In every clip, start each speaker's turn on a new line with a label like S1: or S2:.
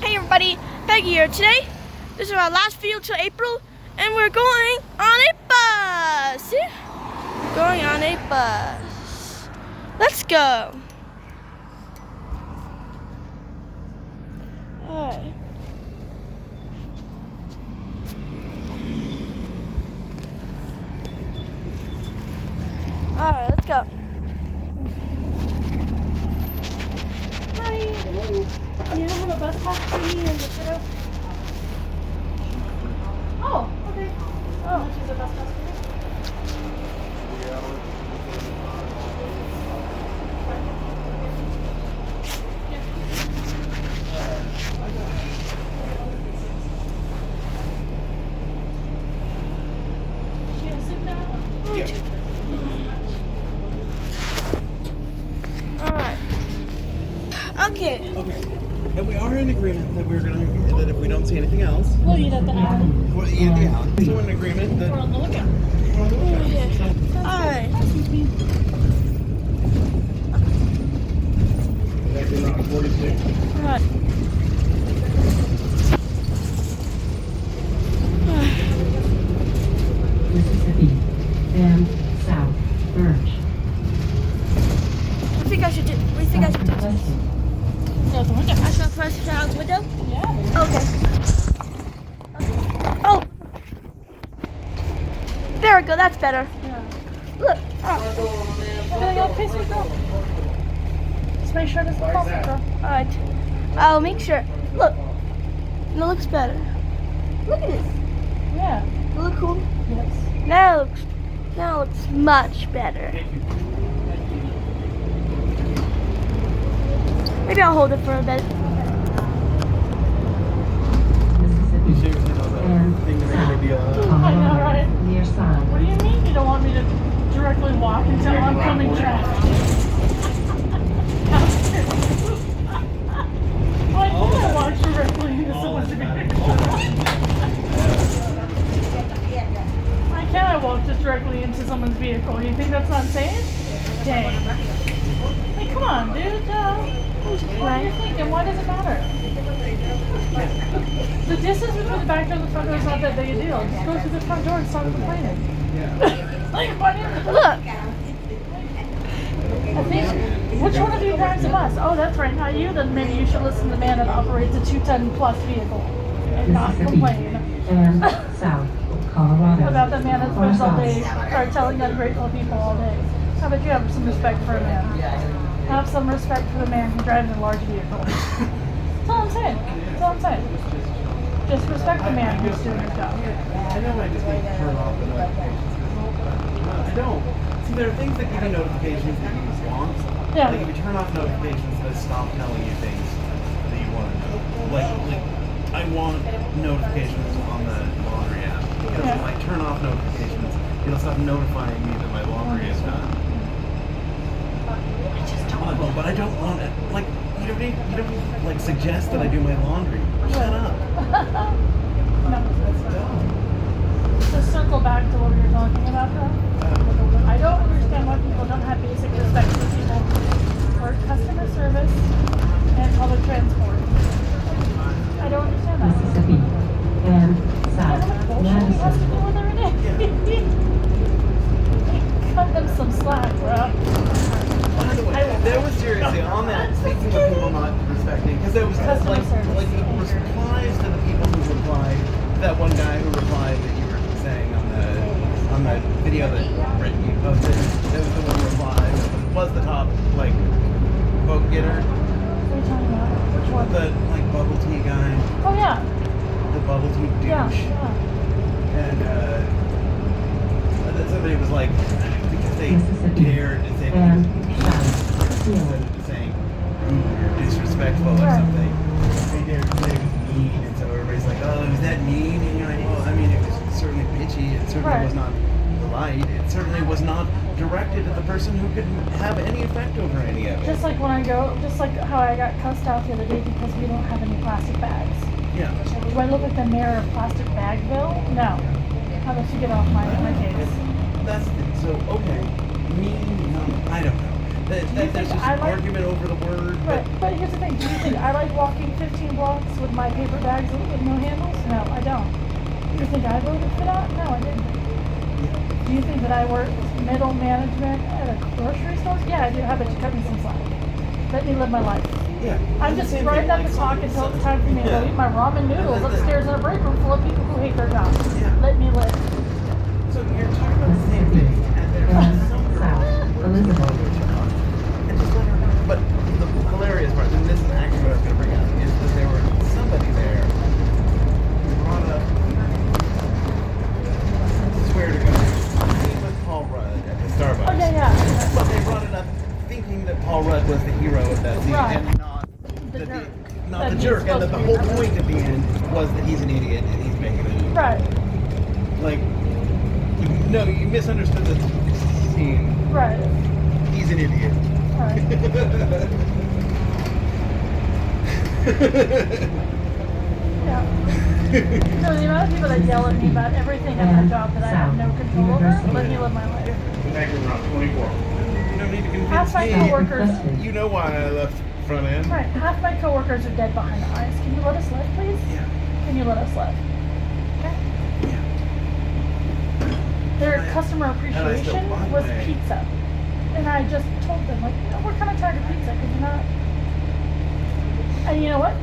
S1: Hey everybody, Peggy here. Today, this is our last video till April, and we're going on a bus. See? Going on a bus. Let's go. Alright. Alright, let's go. Hi. Hello. Do you have a bus pass for me in the photo? Oh, okay. Oh, how much is a bus pass for me? Alright. Okay.
S2: Okay. And we are in agreement that that if we don't see anything else,
S1: We'll eat at the alley.
S2: we'll eat at the alley. So we're in agreement that
S1: We're on the lookout. Alright. Alright.
S3: Mississippi, and South Birch.
S1: I think I should do this.
S3: South
S1: No, the window. I should press it out the window? Yeah. Okay. Oh! There we go, that's better.
S4: Yeah.
S1: Look.
S4: Just make sure it doesn't fall, girl.
S1: Alright. I'll make sure. Look. It looks better. Look at this.
S4: Yeah.
S1: Does it look cool?
S4: Yes.
S1: Now it looks much better. Maybe I'll hold it for a bit.
S3: Mississippi, and South
S4: I know, right?
S3: Colorado, near Side.
S4: What do you mean you don't want me to directly walk into oncoming traffic? Why can't I walk directly into someone's vehicle? Why can't I walk just directly into someone's vehicle? You think that's not safe? Dang. Like, come on, dude. What are you thinking? Why does it matter? The distance between the back door and the front door is not that big a deal. Just go through the front door and stop complaining. Like, why do you
S1: Look.
S4: I think, which one of you drives a bus? Oh, that's right, not you. Then maybe you should listen to the man that operates a 2-ton plus vehicle and not
S3: Mississippi,
S4: complain
S3: and South Colorado.
S4: about the man that spends all day
S3: Northwest.
S4: or telling ungrateful people all day. How about you have some respect for a man? Have some respect for the man who drives a large vehicle. That's all I'm saying. That's all I'm saying. Just respect the man who's doing his job.
S2: I know I just need to turn off the notifications. I don't. See, there are things that give you notifications that you just want.
S4: Yeah.
S2: Like if you turn off notifications, they stop telling you things that you want to know. Like I want notifications on the laundry app. Because if I turn off notifications, it'll stop notifying me that my laundry is done. But I don't want it. Like you don't need like suggest that I do my laundry. Shut up.
S4: No.
S2: That's dumb.
S4: To circle back to what we were talking about though, I don't understand why people don't have basic respect for people for customer service and public transport. I don't understand that.
S3: Mississippi, and
S4: How much
S3: South
S4: bullshit we have to
S3: Madison.
S4: deal with every day. Cut them some slack, bro.
S2: By the way, there was seriously on that, speaking of people not respecting, because there was
S4: Customer
S2: like
S4: service.
S2: the replies to the people who replied, that one guy who replied that you were saying on the video that you posted, there was the one reply that was the top like vote getter,
S4: What are you talking about? Which one?
S2: the like bubble tea guy,
S4: Oh yeah.
S2: the bubble tea douche,
S4: Yeah.
S2: and then somebody was like, because they
S3: Mississippi,
S2: dared to say
S3: and
S2: that
S3: South Sealy.
S2: saying you're disrespectful or
S4: Right.
S2: something. They dared to say it was mean, and so everybody's like, oh, is that mean? And you're like, well, I mean, it was certainly pitchy. It certainly
S4: Right.
S2: was not polite. It certainly was not directed at the person who could have any effect over any of it.
S4: Just like when I go, just like how I got cussed out the other day because we don't have any plastic bags.
S2: Yeah.
S4: Do I look like the mayor of Plastic Bagville? No. How about you get off my case?
S2: That's so okay. Mean, I don't know. There's just
S4: I
S2: an
S4: like-
S2: argument over the word.
S4: Right, but here's the thing. Do you think I like walking 15 blocks with my paper bags with no handles? No, I don't. Do you think I voted for that? No, I didn't. Do you think that I worked middle management at a grocery store? Yeah, I do. How about you cut me some slack? Let me live my life.
S2: Yeah.
S4: I'm just right up the clock until it's time for me to go eat my ramen noodles upstairs in a break room full of people who hate their jobs.
S2: Yeah.
S4: Let me live.
S2: So you're talking about the same thing, and there's
S3: And
S2: some
S3: south, Elizabeth.
S2: and just let her. But the hilarious part, and this is actually what I was going to bring up, is that there was somebody there who brought up. Swear to God, meeting with Paul Rudd at the Starbucks.
S4: Oh, yeah.
S2: But they brought it up thinking that Paul Rudd was the hero of that scene,
S4: Right.
S2: and not
S4: The
S2: the,
S4: jerk.
S2: not
S4: That
S2: the
S4: he's
S2: jerk, and
S4: supposed
S2: that the
S4: to be
S2: whole
S4: the-
S2: point at the end was that he's an idiot and he's making it.
S4: Right,
S2: Like, no, you misunderstood the scene.
S4: right,
S2: He's an idiot.
S4: right. Yeah. No, the amount of people that yell at me about everything at my job that I have no control over, let me live my life.
S2: Connected around 24. You don't need to
S4: Half
S2: convince
S4: my
S2: me.
S4: coworkers,
S2: You know why I left front end.
S4: right, half my coworkers are dead behind the eyes. Can you let us live, please?
S2: Yeah.
S4: Can you let us live? Okay.
S2: Yeah.
S4: Their
S2: And I-
S4: customer
S2: and I still,
S4: appreciation
S2: by the
S4: was
S2: way-
S4: pizza. And I just told them, like, you know, we're kind of tired of pizza because you're not. And you know what?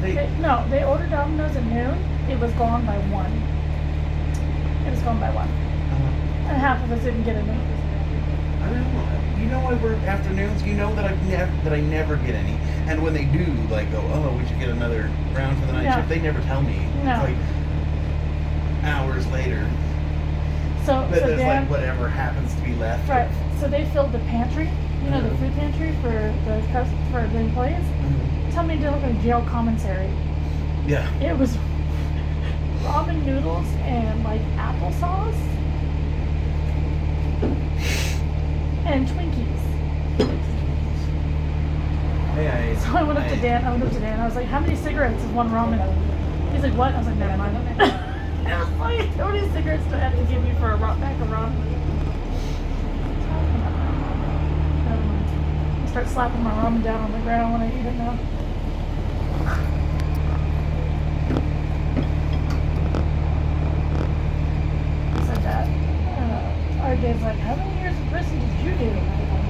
S4: They ordered Domino's at noon. It was gone by 1. It was gone by 1. And half of us didn't get a noon.
S2: I don't know. You know I work afternoons. You know that I never get any. And when they do, like, go, oh, we should get another round for the night
S4: No.
S2: shift. They never tell me.
S4: No.
S2: It's like hours later.
S4: So
S2: But there's
S4: Dan,
S2: like whatever happens to be left.
S4: right. So they filled the pantry, you know, the food pantry for the employees.
S2: Mhm.
S4: Tell me to look at jail commissary.
S2: Yeah.
S4: It was ramen noodles and like applesauce and Twinkies.
S2: Hey,
S4: So I went up to Dan. I was like, "How many cigarettes is one ramen?" He's like, "What?" I was like, "Never mind." I was like, "How many cigarettes do I have to give you for a pack of ramen?" Never mind. I start slapping my ramen down on the ground when I eat it now. I said that. RJ's like, "How many years in prison did you do?"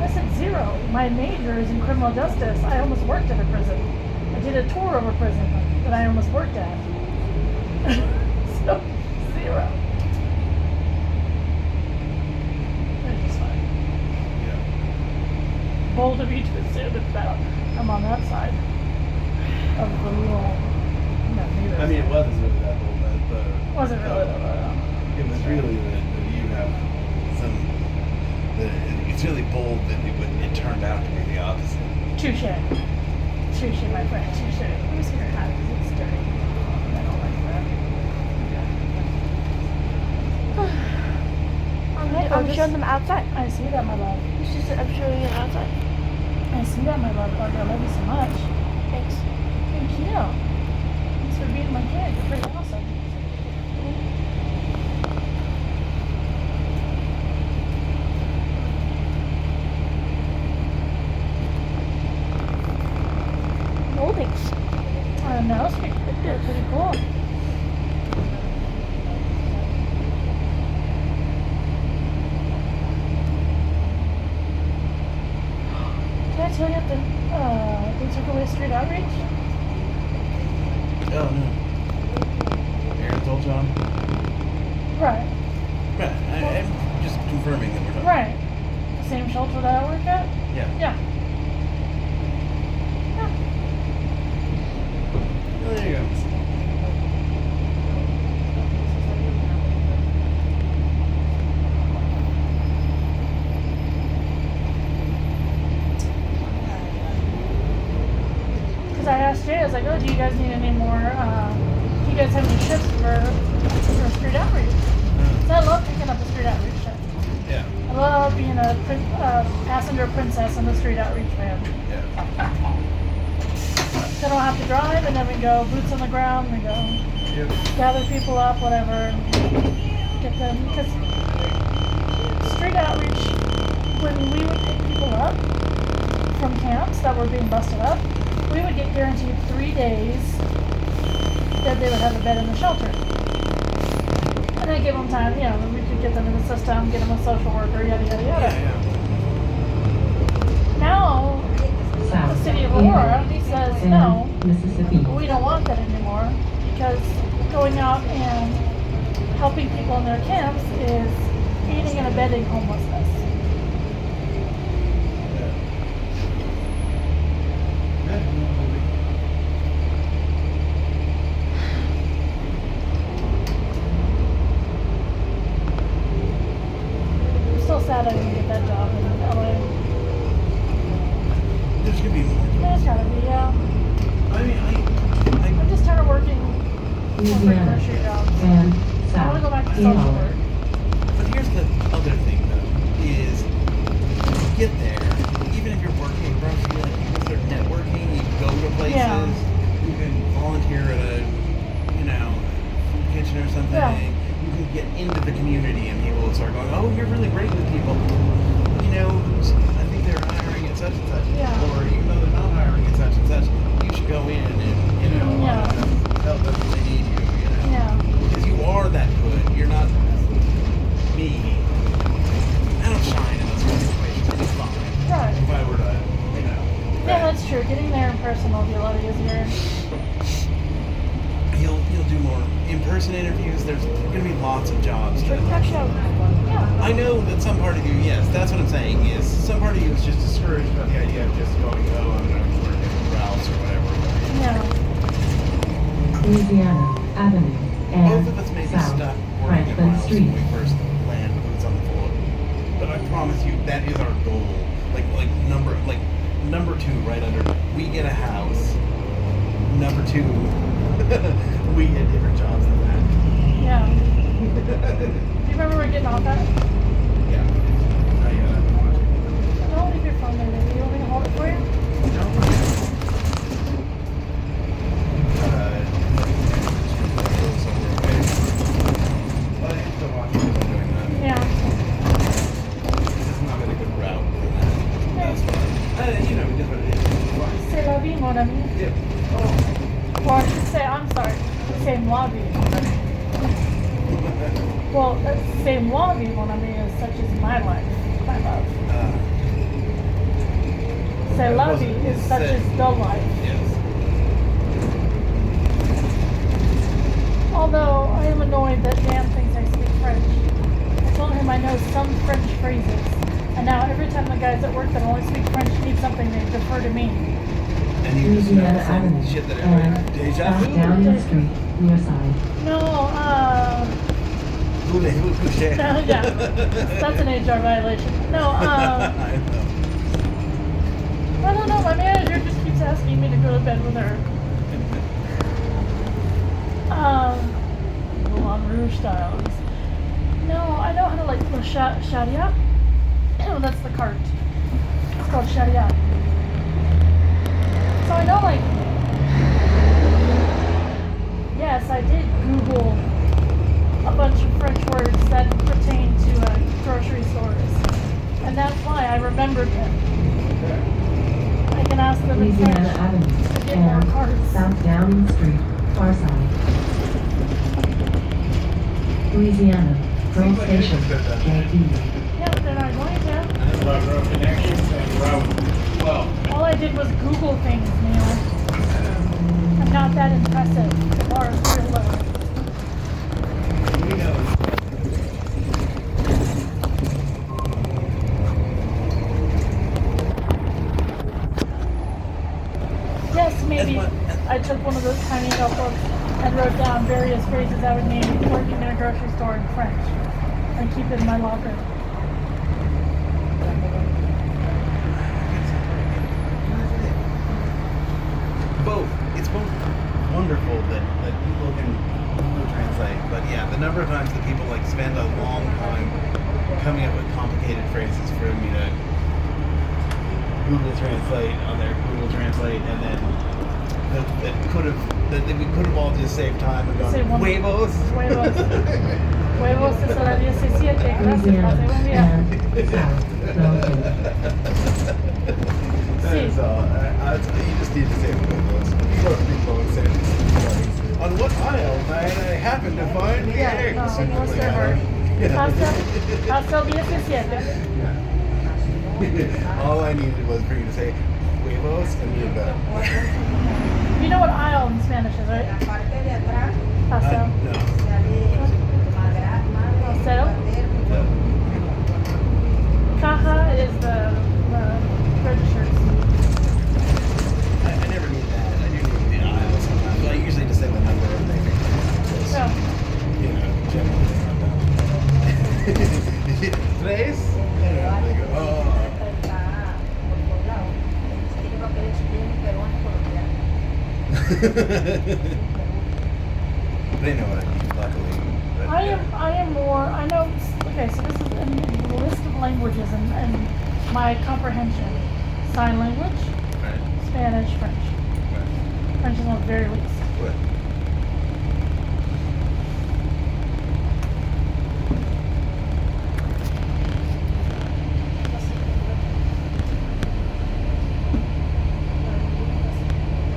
S4: I said 0. My major is in criminal justice. I almost worked at a prison. I did a tour of a prison that I almost worked at. So 0. It's just fine.
S2: Yeah.
S4: Bold of you to assume that I'm on that side of the law. No, neither.
S2: I mean, it wasn't really that bold, but
S4: wasn't really
S2: it was really that you have some. It's really bold that it turned out to be the opposite.
S4: touche. Touche, my friend. Touche. Let me see your hat because it's dirty. I don't like that.
S1: I'm showing them outside.
S4: I see that, my love.
S1: It's just that I'm showing you outside.
S4: I see that, my love. Barbara. I love you so much.
S1: Thanks.
S4: Thank you. Thanks for being my kid. You're pretty awesome.
S1: Moldings.
S4: I don't know. They're pretty cool. Did I tell you that they took away street outreach?
S2: Oh no. Aaron told John.
S4: Right.
S2: Right. I'm just confirming that we're talking.
S4: Right. The same shelter that I work at?
S2: Yeah.
S4: Yeah. Yeah.
S2: Well, there you go.
S4: Because I asked Jay, I was like, oh, do you guys need any more, do you guys have any shifts for street outreach? So I love picking up a street outreach shift.
S2: Yeah.
S4: I love being a passenger princess in the street outreach van.
S2: Yeah.
S4: So I don't have to drive, and then we go boots on the ground, we go
S2: Yep.
S4: gather people up, whatever, and get them, because street outreach when we would pick people up from camps that were being busted up, we would get guaranteed 3 days that they would have a bed in the shelter. And then give them time, you know, we could get them in the system, get them a social worker, yada, yada, yada.
S2: Yeah.
S4: Now, the
S3: South.
S4: city of Aurora says,
S3: and
S4: no,
S3: Mississippi.
S4: we don't want that anymore, because going out and helping people in their camps is aiding and abetting homelessness. I'm still sad I didn't get that job in LA.
S2: There's gonna be more.
S4: There's gotta be, yeah.
S2: I mean,
S4: I'm just tired of working corporate
S3: Louisiana.
S4: grocery jobs.
S3: And
S4: I
S3: South.
S4: want to go back to social
S3: Seattle.
S4: work.
S2: but here's the other thing though, is you get there, even if you're working at grocery, like you can start networking, you can go to places,
S4: Yeah.
S2: you can volunteer at a, you know, food kitchen or something.
S4: Yeah.
S2: You can get into the community and people will start going, oh, you're really great with people. You know, I think they're hiring at such and such.
S4: Yeah.
S2: Or even though they're not hiring at such and such, you should go in and, you know,
S4: Yeah.
S2: help them if they need you, you know.
S4: Yeah.
S2: Because you are that good. You're not me. I don't shine in those kind of situations. It's fine.
S4: Right.
S2: If I were to, you know.
S4: Yeah, that's true. Getting there in person will be a lot easier.
S2: You'll do more in-person interviews. There's going to be lots of jobs.
S4: Trick that show. Yeah.
S2: I know that some part of you, yes, that's what I'm saying, is some part of you is just discouraged about the idea of just going, oh, I'm going to work at Ralph's or whatever.
S4: Yeah.
S3: Louisiana Avenue. And
S2: Both of us may be
S3: South.
S2: stuck working at
S3: Franklin
S2: Ralph's
S3: Street.
S2: when we first land boots on the floor. But I promise you, that is our goal. Like number 2 right under, we get a house. Number 2, we get different jobs than that.
S4: Yeah. Do you remember we're getting off at?
S2: Yeah.
S4: Don't leave your phone there, baby. You want me to hold it for you? Yeah. C'est la vie, mon ami. Or I should say, I'm sorry, c'est moi vie, mon ami. Well, c'est moi vie, mon ami is such as my life, my love. C'est la vie is such as the life. Although I am annoyed that Dan thinks I speak French. I told him I know some French phrases. And now every time the guys at work that only speak French need something, they defer to me.
S2: And you just know
S3: Louisiana
S2: the same
S3: Avenue.
S2: shit that everybody.
S3: And
S2: Deja
S3: South
S2: vu.
S3: Downing Street. Near side.
S4: No,
S2: Voulez-vous coucher?
S4: yeah, that's an HR violation. No,
S2: I know.
S4: I don't know, my manager just keeps asking me to go to bed with her. Moulin Rouge styles. No, I know how to like the sharia. Oh, that's the cart. It's called sharia. So I know like, yes, I did Google a bunch of French words that pertain to grocery stores. And that's why I remembered them. I can ask them in
S3: Louisiana
S4: French
S3: Avenue.
S4: to get more
S3: And
S4: cards.
S3: South Downing Street. Far side. Louisiana. Pearl Station. JE.
S4: Yeah, but they're not going to.
S5: Road connections and route 12.
S4: All I did was Google things, Neil. I'm not that impressive. The bar is real low.
S2: We know.
S4: Yes, maybe
S2: As what-
S4: I took one of those tiny notebooks and wrote down various phrases I would name working in a grocery store in French and keep it in my locker.
S2: Both. It's both wonderful that people can Google Translate, but yeah, the number of times that people like spend a long time coming up with complicated phrases for me to Google Translate on their Google Translate, and then that we could have all just saved time and
S4: Say
S2: gone
S4: one-
S2: huevos.
S4: Huevos. Huevos es la 17. Gracias, pase buen
S3: Louisiana
S4: día.
S3: and South.
S2: That is all. You just need to say huevos. Most people would say, on what aisle might I happen to find the
S4: Yeah,
S2: eggs?
S4: no,
S2: And
S4: no,
S2: it's
S4: sir.
S2: yeah.
S4: Hasta el 17.
S2: All I needed was for you to say huevos and you're done.
S4: You know what aisle in Spanish is, right? Pastel.
S2: No.
S4: Pastel. Caja is the registers.
S2: I never need that. I do need the aisle sometimes. But I usually just say the number and they figure it out.
S4: Yeah.
S2: You know, generally not done. Tres? And they go, oh. They know what I mean, luckily. But,
S4: I am more, I know, okay, so this is in the list of languages and my comprehension. Sign language,
S2: Right.
S4: Spanish, French.
S2: Right.
S4: French is on the very least.
S2: What?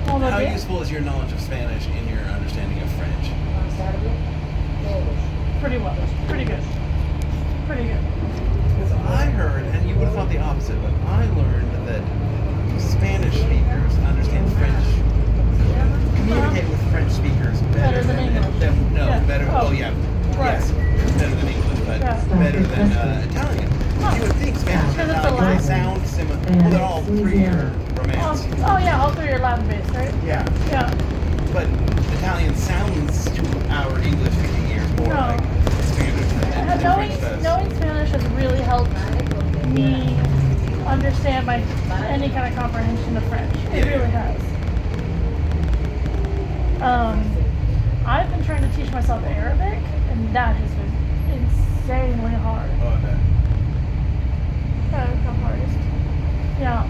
S4: Although
S2: How
S4: they-
S2: useful is your knowledge of Spanish in your understanding of French?
S4: Pretty well. Pretty good. Pretty good.
S2: Because I heard, and you would have thought the opposite, but I learned that Spanish speakers understand French, communicate with French speakers better,
S4: Better than English.
S2: no,
S4: Yeah.
S2: better.
S4: Oh.
S2: Oh, yeah,
S4: Right.
S2: yes, better than English, but
S4: Yeah.
S2: better than Italian.
S4: Huh.
S2: You would think Spanish
S4: Because
S2: and
S4: it's a
S2: Italian
S4: Latin.
S2: sound similar. Well, they're all three-year romance.
S4: Oh yeah, all three are Latin based, right?
S2: Yeah,
S4: Yeah.
S2: but Italian sounds to our English-speaking ears more
S4: No.
S2: like Spanish than
S4: Knowing
S2: French does.
S4: knowing Spanish has really helped me understand my any kind of comprehension of French. It
S2: Yeah.
S4: really has. I've been trying to teach myself Arabic, and that has been insanely hard.
S2: Oh, okay.
S1: That's the hardest.
S4: Yeah.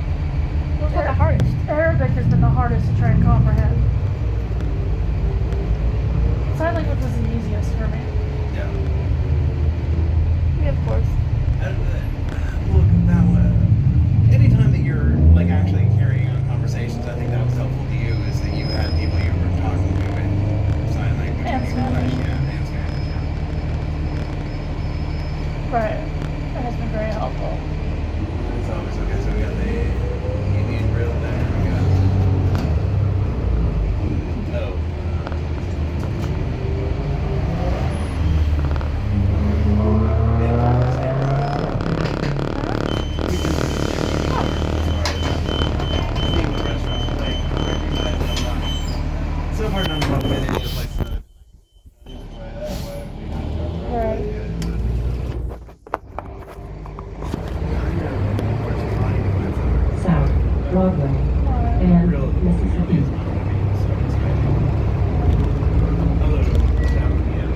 S1: What's the hardest?
S4: Arabic has been the hardest to try and comprehend. Sign language was the easiest for me.
S2: Yeah.
S1: Yeah, of course.
S2: Look, that anytime that you're like actually carrying on conversations, I think that was helpful to you is that you had people you were talking to in sign language
S4: And Spanish.
S2: Yeah, and Spanish.
S4: Right. That has been very helpful.
S2: It's always okay. So we got the Indian grill there. We got so far, none of them have been any of the places that
S4: Right.
S3: South, Broadway,
S4: Right.
S3: and
S2: Grill is
S3: Mississippi.
S2: not going to be so exciting. Although, that would be it.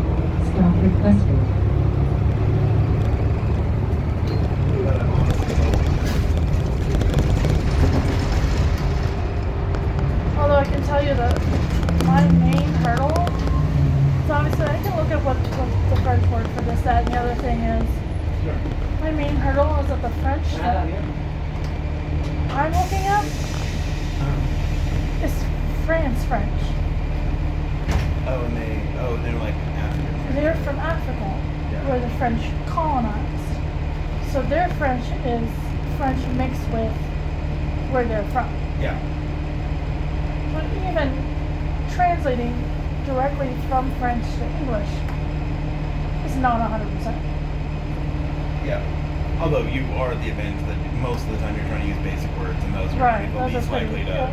S3: Stop requested.
S2: But honestly,
S4: Although I can tell you that my main hurdle, so obviously I can look at what the French word for this, that, and the other thing is. My main hurdle is that the French that I'm looking at is France French.
S2: and they're like African.
S4: They're from Africa,
S2: Yeah.
S4: where the French colonized. So their French is French mixed with where they're from.
S2: Yeah.
S4: But even translating directly from French to English is not 100%.
S2: Yeah. Although you are the advantage that most of the time you're trying to use basic words, and those are
S4: Right,
S2: the
S4: those are
S2: least likely
S4: pretty-
S2: to.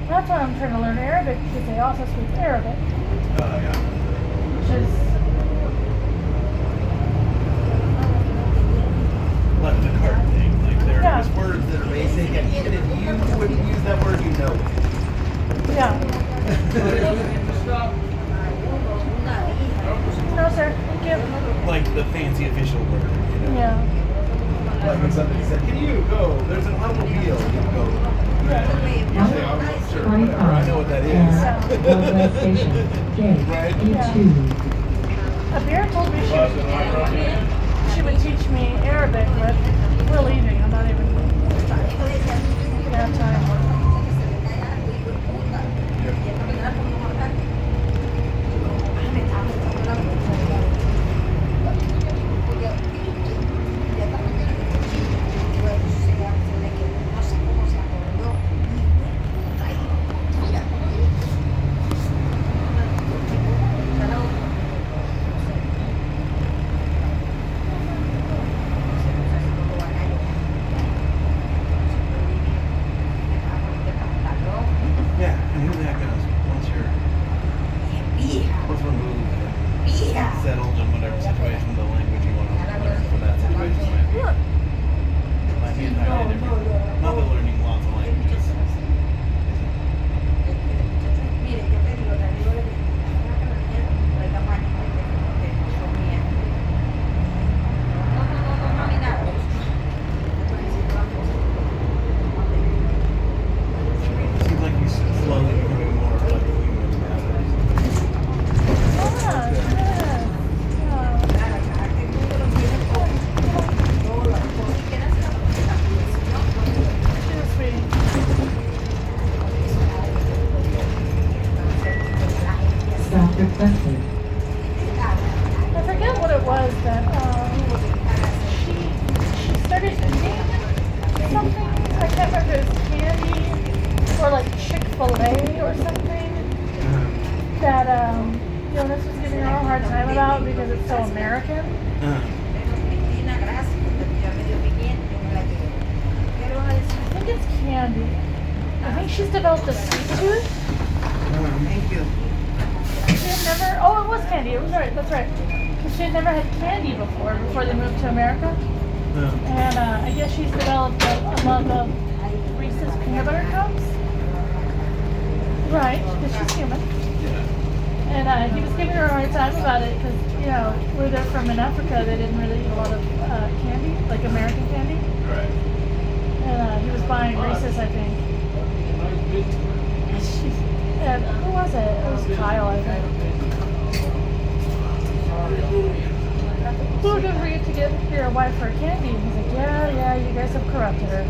S4: That's why I'm trying to learn Arabic, because they also speak Arabic,
S2: Yeah.
S4: which is
S2: Like the card thing. Like there's
S4: Yeah.
S2: words that are basic, and even if you wouldn't use that word, you know it.
S4: yeah. No, sir. Thank you.
S2: Like the fancy official word, you know.
S4: Yeah.
S2: Like when somebody said, "Can you go? There's an automobile." You go. Usually I'm not sure. Whatever. I know what that is.
S3: And Broadway Station, Gate
S2: Right.
S3: E2.
S4: Abir told me she she would teach me Arabic, but we're leaving. I'm not even gonna have time.
S2: Yeah, and who the heck knows? Once we're moved and settled in whatever situation, the language you want to learn for that situation might be entirely different. Not that learning lots of languages isn't. Seems like he's slowly becoming more like a human nowadays.
S3: Stop requested.
S4: I forget what it was that she started eating something. I can't remember if it was candy or like Chick-fil-A or something that Jonas was giving her a hard time about because it's so American. I think it's candy. I think she's developed a sweet tooth.
S2: Thank you.
S4: She had never. Oh, it was candy. It was right. That's right. Because she had never had candy before they moved to America. And I guess she's developed a love of Reese's peanut butter cups. Right, because she's human. And he was giving her a hard time about it because, where they're from in Africa, they didn't really eat a lot of candy, like American candy.
S2: Right.
S4: And he was buying Reese's, I think. And who was it? It was Kyle, I think. Who did we get to get your wife for candy? And he's like, yeah, you guys have corrupted her.